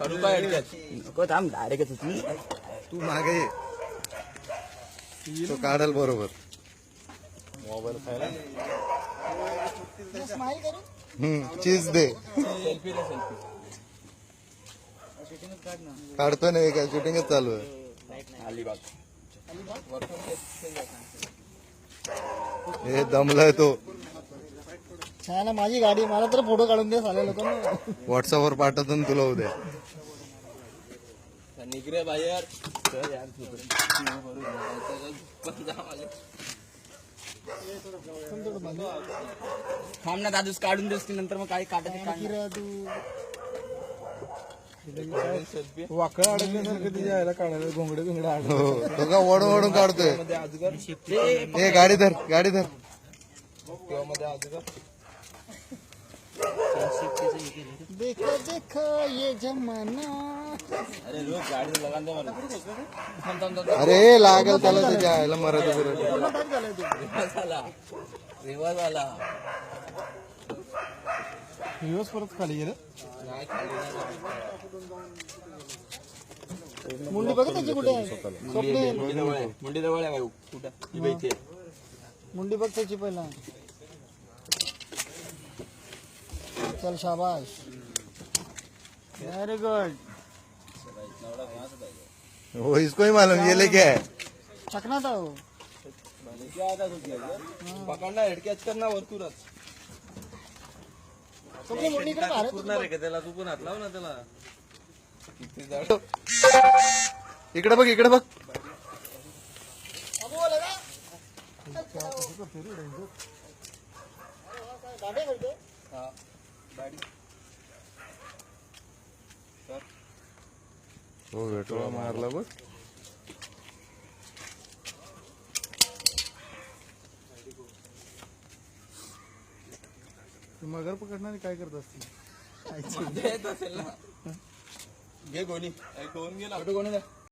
नको थांब डायरेक्ट तू मागे ये. तो काढल बरोबर. मोबाईल खायला चीज दे. काढतो नाही काय शूटिंगच चालू आहे. अलिबाग हे दमलाय तो. छान आहे माझी गाडी. मला तर फोटो काढून दे चालेल होतं ना. व्हॉट्सअपवर पाठवतो ना तुला उद्या. निघरे बाहेर थांब ना दादूस काढून देस की नंतर मग काय काढायचं वाकड अडकल्यासारखं तिच्या यायला काढायला घोंगडे बिंगडे अडकले. हो, तो का ओढून ओढून काढतोय. हे गाडी धर गाडी धर. देखो देखो ये जमाना. अरे रोज गाडी लगान दे मला अरे लागल त्याला त्याच्या यायला मराठी बिराठी. रिवाज आला दिवस परत खाली गेलं. मुंडी बघ त्याची कुठे आहे. स्वप्नील मुंडी जवळ आहे कुठं इथे मुंडी बघ त्याची पहिला. चल शाबाश. Very good. हो इसको ही मालूम ये लेके है. चकना था वो. पकडला हेडकॅच कर ना वरतूनच स्वप्नील मुंडी इकडे मारत पूर्ण रे त्याला तू पण हात लाव ना त्याला किती जाड इकडे बघ इकडे बघ. हो भेटवा मारला बघ. मगर पकडणारे काय करत असतील. असेल ना घे कोणी कोण गेला कोणी